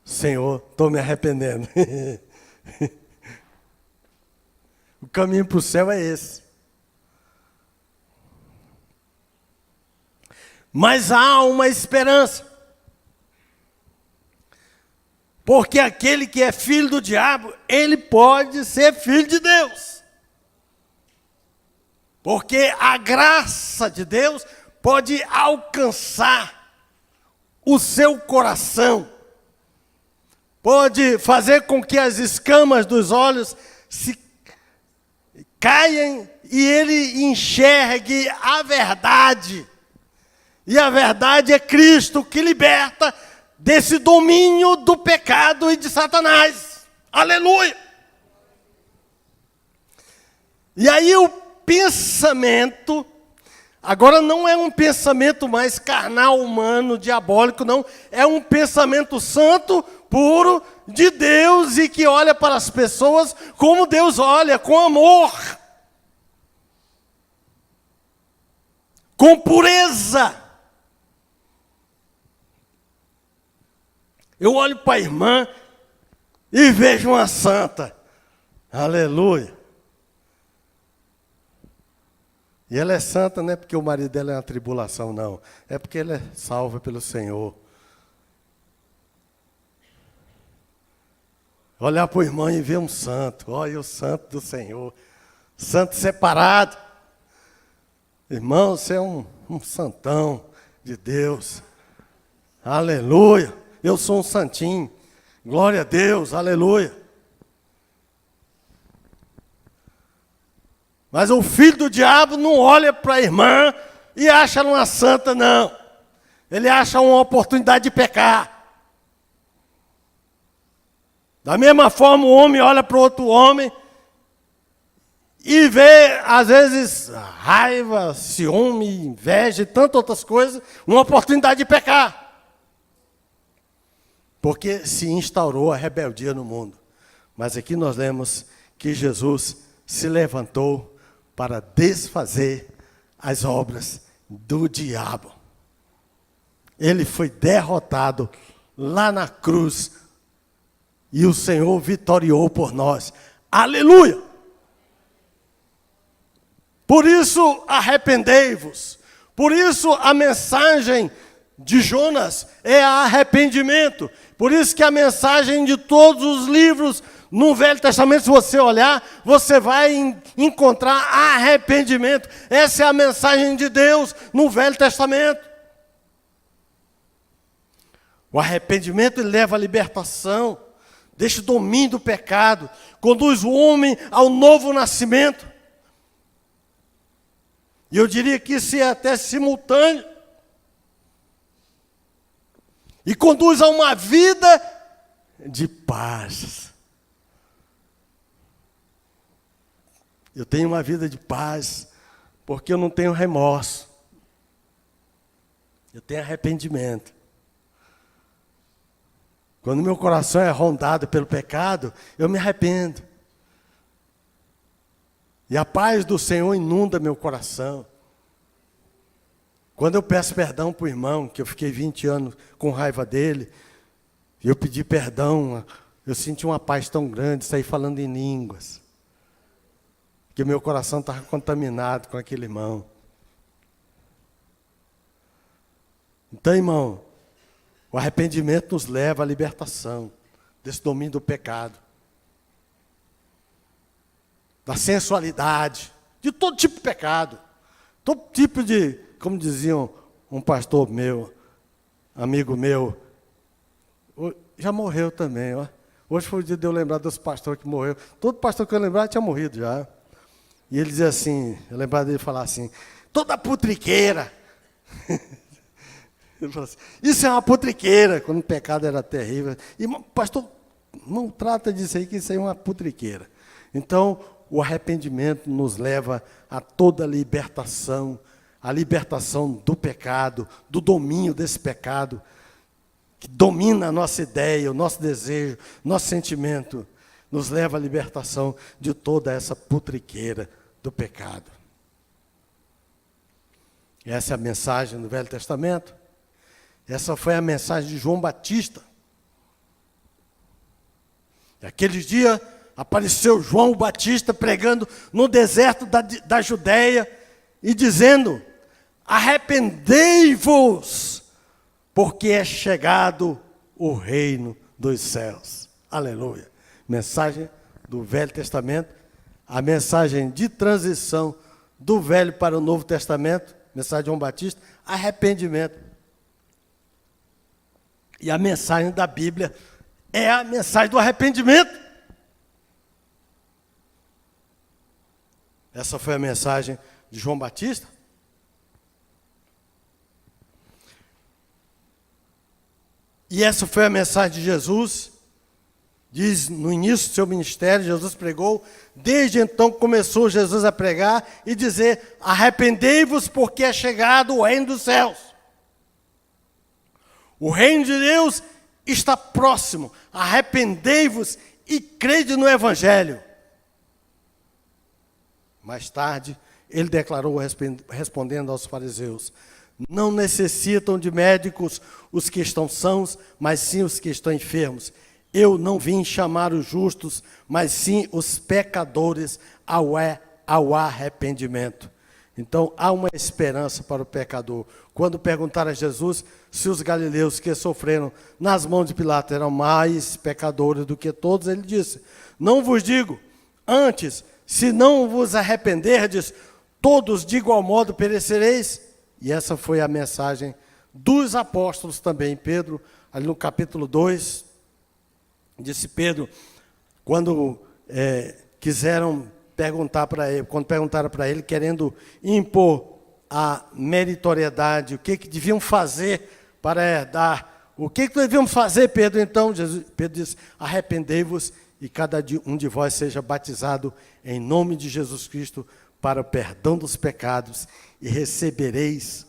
Senhor, estou me arrependendo. O caminho para o céu é esse. Mas há uma esperança. Porque aquele que é filho do diabo, ele pode ser filho de Deus. Porque a graça de Deus pode alcançar o seu coração. Pode fazer com que as escamas dos olhos se caiam e ele enxergue a verdade. E a verdade é Cristo que liberta desse domínio do pecado e de Satanás. Aleluia! E aí o pensamento, agora não é um pensamento mais carnal, humano, diabólico, não. É um pensamento santo, puro, de Deus e que olha para as pessoas como Deus olha, com amor. Com pureza. Eu olho para a irmã e vejo uma santa. Aleluia. E ela é santa não é porque o marido dela é uma tribulação, não. É porque ela é salva pelo Senhor. Olhar para o irmão e ver um santo. Olha o santo do Senhor. Santo separado. Irmão, você é um santão de Deus. Aleluia. Eu sou um santinho. Glória a Deus. Aleluia. Mas o filho do diabo não olha para a irmã e acha ela uma santa, não. Ele acha uma oportunidade de pecar. Da mesma forma, o homem olha para o outro homem e vê, às vezes, raiva, ciúme, inveja e tantas outras coisas, uma oportunidade de pecar. Porque se instaurou a rebeldia no mundo. Mas aqui nós lemos que Jesus se levantou para desfazer as obras do diabo. Ele foi derrotado lá na cruz e o Senhor vitoriou por nós. Aleluia! Por isso, arrependei-vos. Por isso, a mensagem de Jonas é arrependimento. Por isso que a mensagem de todos os livros no Velho Testamento, se você olhar, você vai encontrar arrependimento. Essa é a mensagem de Deus no Velho Testamento. O arrependimento leva à libertação, deixa o domínio do pecado, conduz o homem ao novo nascimento. E eu diria que isso é até simultâneo. E conduz a uma vida de paz. Eu tenho uma vida de paz, porque eu não tenho remorso. Eu tenho arrependimento. Quando meu coração é rondado pelo pecado, eu me arrependo. E a paz do Senhor inunda meu coração. Quando eu peço perdão para o irmão, que eu fiquei 20 anos com raiva dele, e eu pedi perdão, eu senti uma paz tão grande, saí falando em línguas. Que meu coração estava contaminado com aquele irmão. Então, irmão, o arrependimento nos leva à libertação desse domínio do pecado, da sensualidade, de todo tipo de pecado, todo tipo de, como dizia um pastor meu, amigo meu, já morreu também, ó. Hoje foi o dia de eu lembrar dos pastores que morreram. Todo pastor que eu lembrar tinha morrido já. E ele dizia assim, eu lembrava dele falar assim, toda putriqueira. Ele falou assim, isso é uma putriqueira, quando o pecado era terrível. E, pastor, não trata disso aí, que isso aí é uma putriqueira. Então, o arrependimento nos leva a toda a libertação do pecado, do domínio desse pecado, que domina a nossa ideia, o nosso desejo, nosso sentimento, nos leva à libertação de toda essa putriqueira do pecado. Essa é a mensagem do Velho Testamento. Essa foi a mensagem de João Batista. E aqueles dias apareceu João Batista pregando no deserto da Judéia e dizendo, arrependei-vos, porque é chegado o reino dos céus. Aleluia. Mensagem do Velho Testamento, a mensagem de transição do Velho para o Novo Testamento, mensagem de João Batista, arrependimento. E a mensagem da Bíblia é a mensagem do arrependimento. Essa foi a mensagem de João Batista. E essa foi a mensagem de Jesus. Diz, no início do seu ministério, Jesus pregou. Desde então começou Jesus a pregar e dizer, arrependei-vos porque é chegado o reino dos céus. O reino de Deus está próximo. Arrependei-vos e crede no Evangelho. Mais tarde, ele declarou, respondendo aos fariseus, não necessitam de médicos os que estão sãos, mas sim os que estão enfermos. Eu não vim chamar os justos, mas sim os pecadores ao arrependimento. Então, há uma esperança para o pecador. Quando perguntaram a Jesus se os galileus que sofreram nas mãos de Pilatos eram mais pecadores do que todos, ele disse, não vos digo, antes, se não vos arrependerdes, todos de igual modo perecereis. E essa foi a mensagem dos apóstolos também. Pedro, ali no capítulo 2, disse Pedro, quando quiseram perguntar para ele, quando perguntaram para ele, querendo impor a meritoriedade, o que deviam fazer para herdar. O que devíamos fazer, Pedro? Então, Pedro disse, arrependei-vos e cada um de vós seja batizado em nome de Jesus Cristo para o perdão dos pecados e recebereis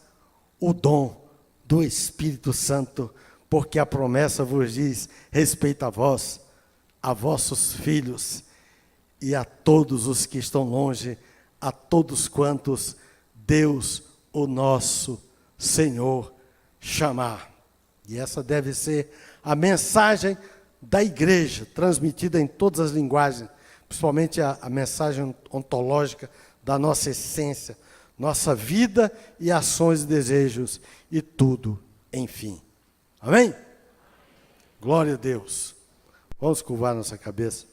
o dom do Espírito Santo, porque a promessa vos diz respeito a vós, a vossos filhos e a todos os que estão longe, a todos quantos Deus, o nosso Senhor, chamar. E essa deve ser a mensagem da igreja, transmitida em todas as linguagens, principalmente a mensagem ontológica da nossa essência, nossa vida e ações e desejos, e tudo, enfim. Amém? Glória a Deus. Vamos curvar nossa cabeça.